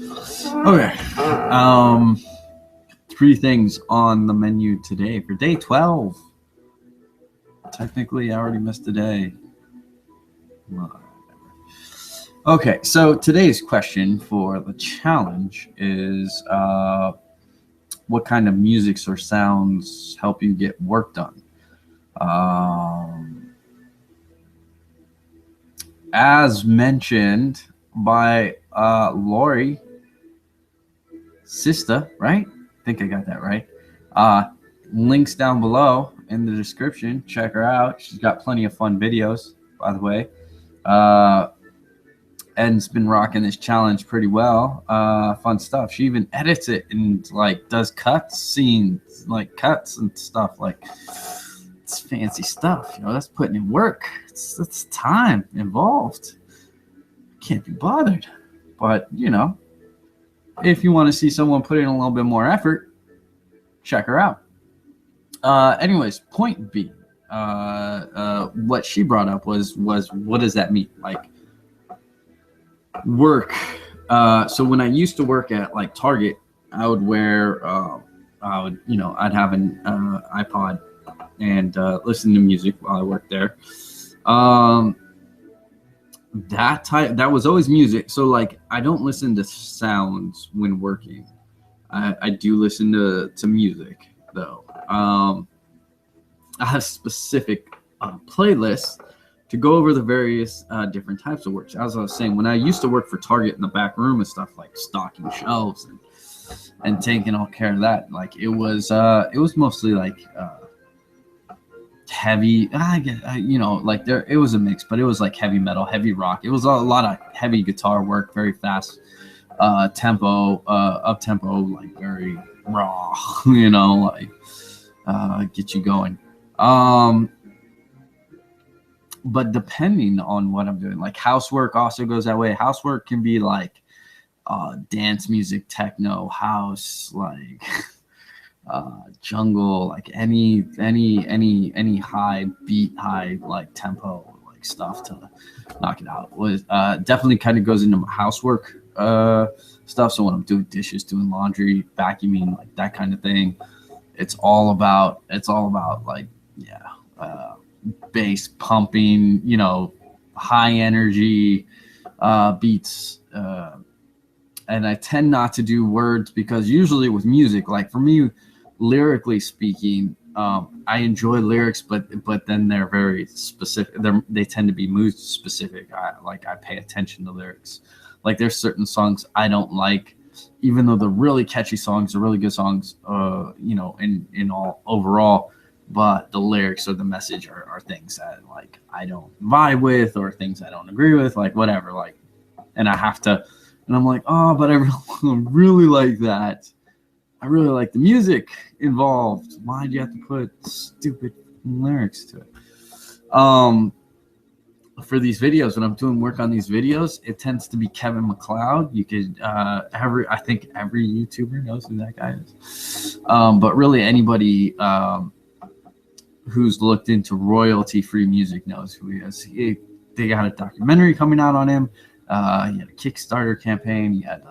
Okay. Three things on the menu today for day 12. Technically, I already missed a day. Okay, so today's question for the challenge is what kind of musics or sounds help you get work done? As mentioned by Lori, sister, right? I think I got that right. Links down below in the description. Check her out. She's got plenty of fun videos, by the way. Ed's been rocking this challenge pretty well. Fun stuff. She even edits it and like does scenes, like cuts and stuff. Like it's fancy stuff. You know, that's putting in work. It's time involved. Can't be bothered. But you know, if you want to see someone put in a little bit more effort, check her out. Anyways, point B. What she brought up was what does that mean? Like work. So when I used to work at like Target, I would wear, I'd have an iPod and listen to music while I worked there. That was always music. So like I don't listen to sounds when working. I do listen to music though. I have specific playlists to go over the various different types of work. As I was saying, when I used to work for Target in the back room and stuff, like stocking shelves and taking all care of that, like it was mostly like heavy. Like it was a mix, but it was like heavy metal, heavy rock. It was a lot of heavy guitar work, very fast tempo, up tempo, like very raw. Get you going. But depending on what I'm doing, like housework also goes that way. Housework can be like dance music, techno, house, like jungle, like any high beat, high like tempo, like stuff to knock it out. Was definitely kind of goes into my housework stuff. So when I'm doing dishes, doing laundry, vacuuming, like that kind of thing, it's all about like bass pumping, high energy beats, and I tend not to do words because usually with music, like for me, lyrically speaking, I enjoy lyrics, but then they're very specific. They tend to be mood specific. I pay attention to lyrics. Like there's certain songs I don't like, even though they're really catchy songs, they're really good songs, in all overall. But the lyrics or the message are things that like I don't vibe with or things I don't agree with, like whatever, like, and I have to, and I'm like, oh, but I really like that. I really like the music involved. Why do you have to put stupid lyrics to it? For these videos, when I'm doing work on these videos, it tends to be Kevin Macleod. You could, I think every YouTuber knows who that guy is. But really anybody, who's looked into royalty-free music knows who he is. They got a documentary coming out on him. He had a Kickstarter campaign. He had,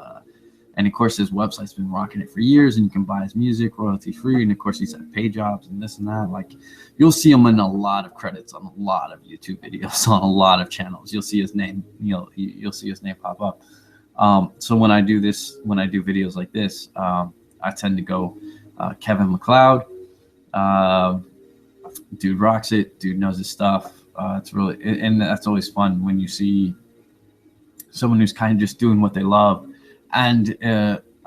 and of course his website's been rocking it for years. And you can buy his music royalty-free. And of course he's had pay jobs and this and that. Like you'll see him in a lot of credits on a lot of YouTube videos on a lot of channels. You'll see his name. You'll see his name pop up. So when I do videos like this, I tend to go Kevin Macleod. Dude rocks it. Dude knows his stuff. It's really, and that's always fun when you see someone who's kind of just doing what they love. And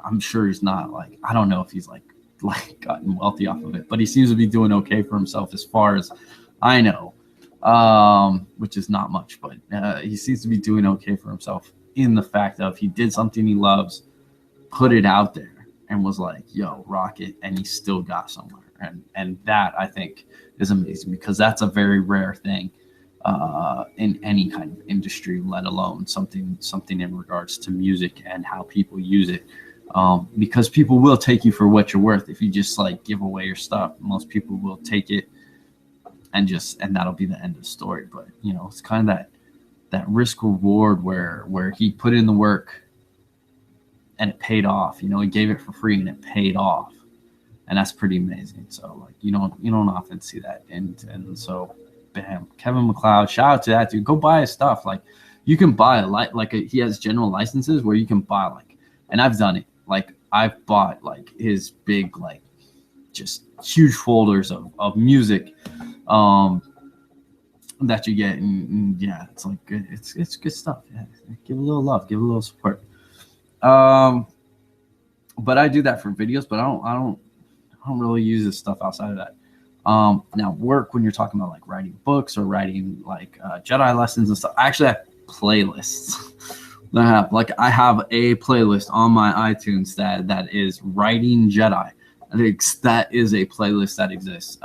I'm sure he's not like, I don't know if he's like gotten wealthy off of it, but he seems to be doing okay for himself as far as I know, which is not much, but he seems to be doing okay for himself in the fact of he did something he loves, put it out there, and was like, yo, rock it, and he still got somewhere. And that I think is amazing because that's a very rare thing in any kind of industry, let alone something in regards to music and how people use it. Because people will take you for what you're worth. If you just like give away your stuff, most people will take it and that'll be the end of the story. But it's kind of that risk reward where he put in the work and it paid off. You know, he gave it for free and it paid off, and that's pretty amazing. So like you don't often see that, and so bam, Kevin Macleod, shout out to that dude. Go buy his stuff. Like you can buy he has general licenses where you can buy like, and I've done it. Like I've bought like his big like just huge folders of music that you get, and yeah, it's like good. It's good stuff. Yeah, give a little love, give a little support. But I do that for videos, but I don't really use this stuff outside of that. Now work, when you're talking about like writing books or writing like Jedi lessons and stuff, I actually have playlists. I have a playlist on my iTunes that is writing Jedi. That is a playlist that exists.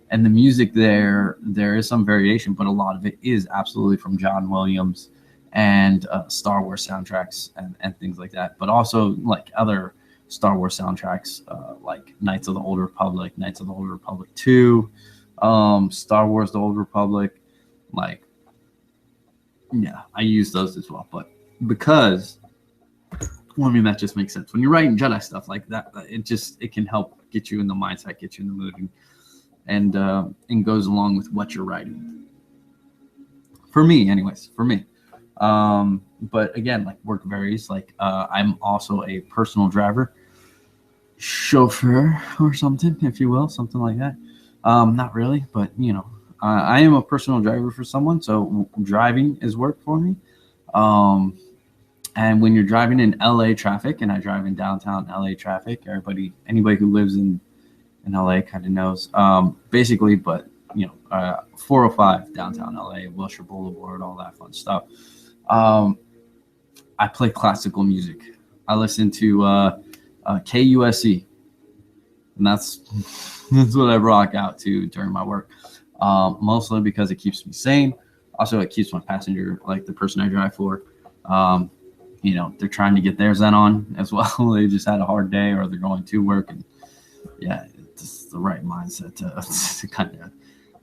And the music there is some variation, but a lot of it is absolutely from John Williams and Star Wars soundtracks and things like that. But also like other Star Wars soundtracks, like Knights of the Old Republic, Knights of the Old Republic 2, Star Wars The Old Republic. Like, yeah, I use those as well. But because, well, I mean, that just makes sense. When you're writing Jedi stuff like that, it can help get you in the mindset, get you in the mood, and goes along with what you're writing. For me, anyways, for me. But again, like work varies. Like I'm also a personal driver, chauffeur or something, if you will, something like that. Not really, but you know, I am a personal driver for someone, so driving is work for me. And when you're driving in LA traffic, and I drive in downtown LA traffic, anybody who lives in LA kind of knows, basically, but you know, 405 downtown LA, Wilshire Boulevard, all that fun stuff. I play classical music. I listen to KUSC, and that's what I rock out to during my work. Mostly because it keeps me sane. Also, it keeps my passenger, like the person I drive for, you know, they're trying to get their Zen on as well. They just had a hard day, or they're going to work, and yeah, it's the right mindset to kind of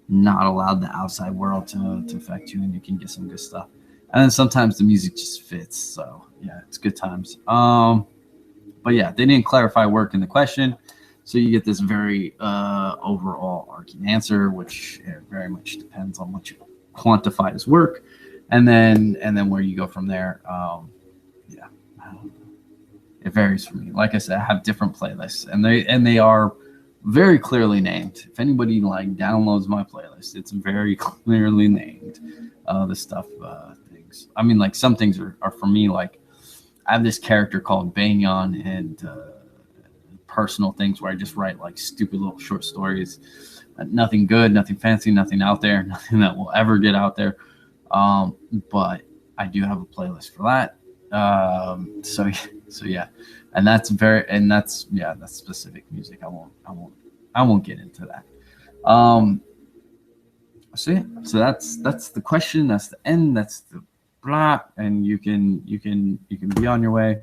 not allow the outside world to affect you, and you can get some good stuff. And then sometimes the music just fits. So yeah, it's good times. But yeah, they didn't clarify work in the question. So you get this very overall arcing answer, which very much depends on what you quantify as work. And then where you go from there. Yeah, it varies for me. Like I said, I have different playlists, and they are very clearly named. If anybody like downloads my playlist, it's very clearly named. The stuff, things. I mean, like some things are for me. Like I have this character called Banyan, and personal things where I just write like stupid little short stories. Nothing good, nothing fancy, nothing out there, nothing that will ever get out there. But I do have a playlist for that. So yeah, and that's specific music. I won't get into that. So yeah, so that's the question. That's the end. That's the blah, and you can be on your way.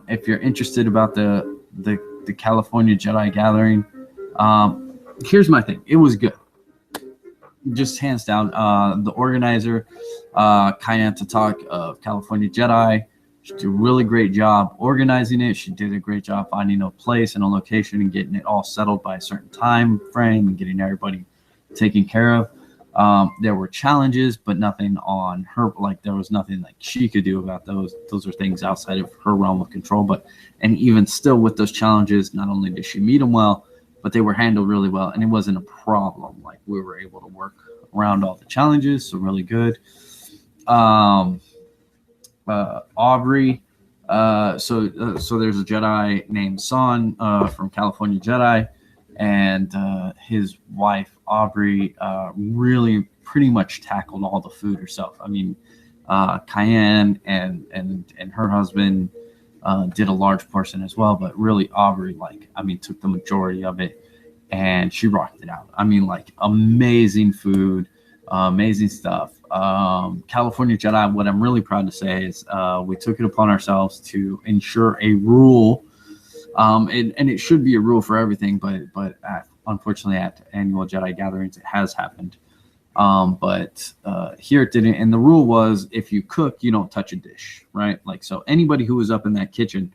If you're interested about the California Jedi Gathering, here's my thing. It was good. Just hands down. The organizer, Kyan Tatak of California Jedi, she did a really great job organizing it. She did a great job finding a place and a location and getting it all settled by a certain time frame and getting everybody taken care of. There were challenges, but nothing on her, like there was nothing like she could do about those. Those are things outside of her realm of control. And even still with those challenges, not only did she meet them well, but they were handled really well, and it wasn't a problem. Like we were able to work around all the challenges, so really good. Aubrey, so there's a Jedi named Son from California Jedi, and his wife Aubrey really pretty much tackled all the food herself. I mean, Cayenne and her husband did a large portion as well, but really Aubrey, took the majority of it, and she rocked it out. I mean, like amazing food, amazing stuff. California Jedi, what I'm really proud to say is we took it upon ourselves to ensure a rule, and it should be a rule for everything, but unfortunately at annual Jedi gatherings it has happened, But here it didn't. And the rule was, if you cook, you don't touch a dish, right? Like, so anybody who was up in that kitchen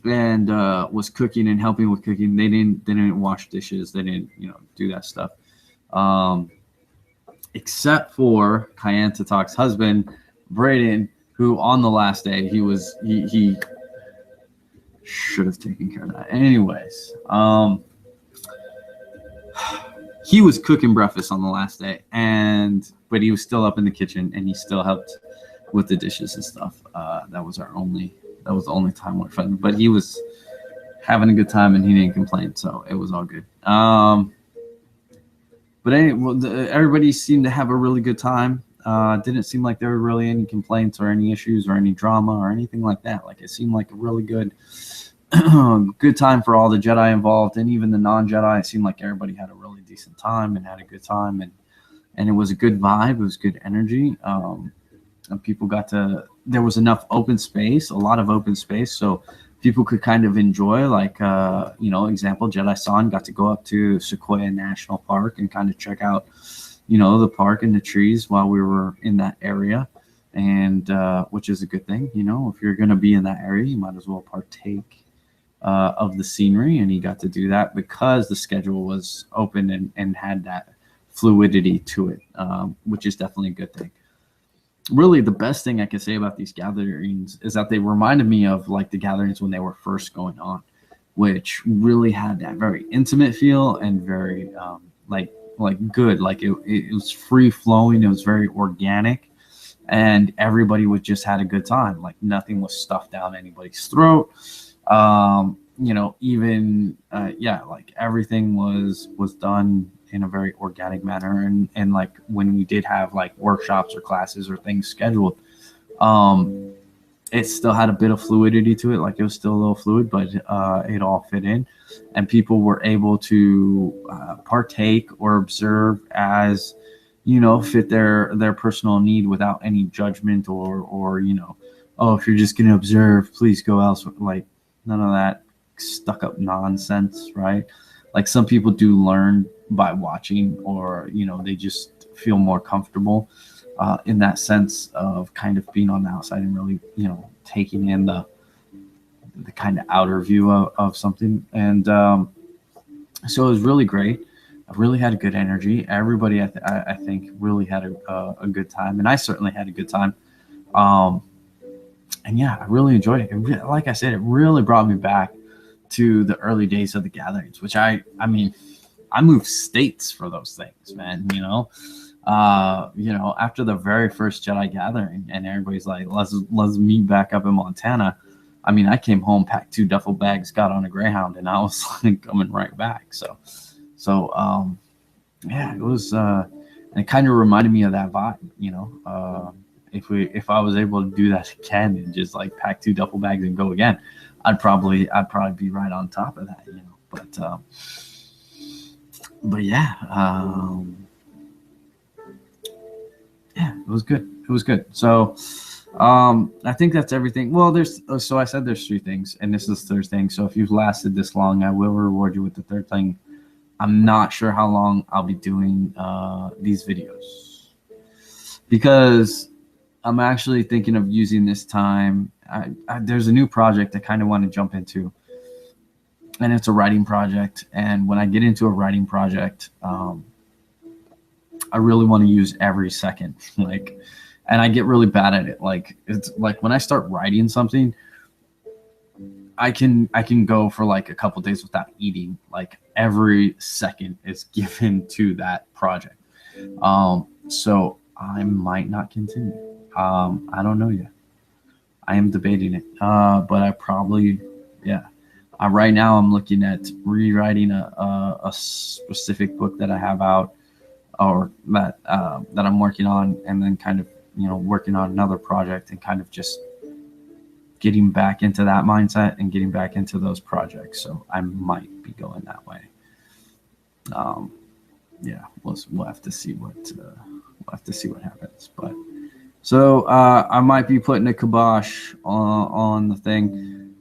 and was cooking and helping with cooking, they didn't wash dishes. They didn't, do that stuff. Except for Cayenne Tatak's husband, Braden, who on the last day he should have taken care of that. Anyways, he was cooking breakfast on the last day, but he was still up in the kitchen and he still helped with the dishes and stuff. That was the only time we were friends. But he was having a good time and he didn't complain, so it was all good. But anyway, everybody seemed to have a really good time. Didn't seem like there were really any complaints or any issues or any drama or anything like that. Like, it seemed like a really good good time for all the Jedi involved, and even the non-Jedi. It seemed like everybody had a really decent time and had a good time, and it was a good vibe. It was good energy. And people there was enough open space, a lot of open space, so people could kind of enjoy, like, example, Jedi San got to go up to Sequoia National Park and kind of check out, the park and the trees while we were in that area, and which is a good thing. If you're going to be in that area, you might as well partake of the scenery, and he got to do that because the schedule was open and had that fluidity to it, which is definitely a good thing. Really, the best thing I can say about these gatherings is that they reminded me of, like, the gatherings when they were first going on, which really had that very intimate feel and very like good. Like, it was free flowing. It was very organic, and everybody just had a good time. Like, nothing was stuffed down anybody's throat. Like, everything was done in a very organic manner, and like, when we did have, like, workshops or classes or things scheduled, it still had a bit of fluidity to it. Like, it was still a little fluid, but it all fit in, and people were able to partake or observe as fit their personal need without any judgment or oh, if you're just going to observe, please go elsewhere. Like, none of that stuck up nonsense, right? Like, some people do learn by watching, or they just feel more comfortable in that sense of kind of being on the outside and really taking in the kind of outer view of something. And so it was really great. I really had a good energy. Everybody, I think, really had a good time, and I certainly had a good time. And yeah, I really enjoyed it. Like I said, it really brought me back to the early days of the gatherings, which I mean, I moved states for those things, man. After the very first Jedi Gathering, and everybody's like, let's meet back up in Montana. I mean, I came home, packed 2 duffel bags, got on a Greyhound, and I was like coming right back. So yeah, it was, and it kind of reminded me of that vibe. If I was able to do that again and just, like, pack 2 duffel bags and go again, I'd probably be right on top of that, But yeah, it was good. It was good. So I think that's everything. Well, I said there's 3 things, and this is the 3rd thing. So if you've lasted this long, I will reward you with the 3rd thing. I'm not sure how long I'll be doing these videos, because I'm actually thinking of using this time. There's a new project I kind of want to jump into, and it's a writing project. And when I get into a writing project, I really want to use every second. And I get really bad at it. Like, it's like when I start writing something, I can go for like a couple days without eating. Like, every second is given to that project. So I might not continue. I don't know yet. I am debating it. But I probably, yeah. Right now I'm looking at rewriting a specific book that I have out, or that I'm working on, and then kind of, working on another project, and kind of just getting back into that mindset and getting back into those projects. So I might be going that way. Yeah, we'll have to see what happens. But so I might be putting a kibosh on the thing.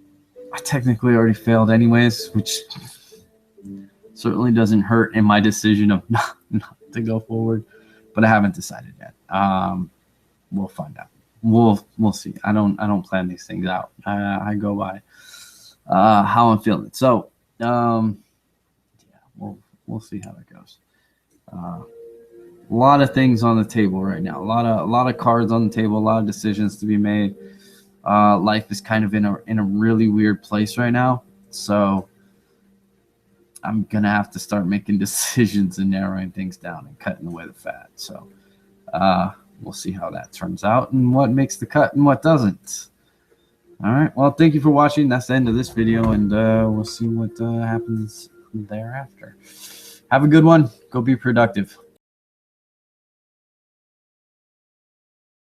I technically already failed anyways, which certainly doesn't hurt in my decision of not to go forward. but I haven't decided yet. We'll find out. We'll see. I don't plan these things out. I go by how I'm feeling. So yeah, we'll see how that goes. A lot of things on the table right now. A lot of cards on the table. A lot of decisions to be made. Life is kind of in a really weird place right now. So I'm gonna have to start making decisions and narrowing things down and cutting away the fat. So we'll see how that turns out and what makes the cut and what doesn't. All right. Well, thank you for watching. That's the end of this video, and we'll see what happens thereafter. Have a good one. Go be productive.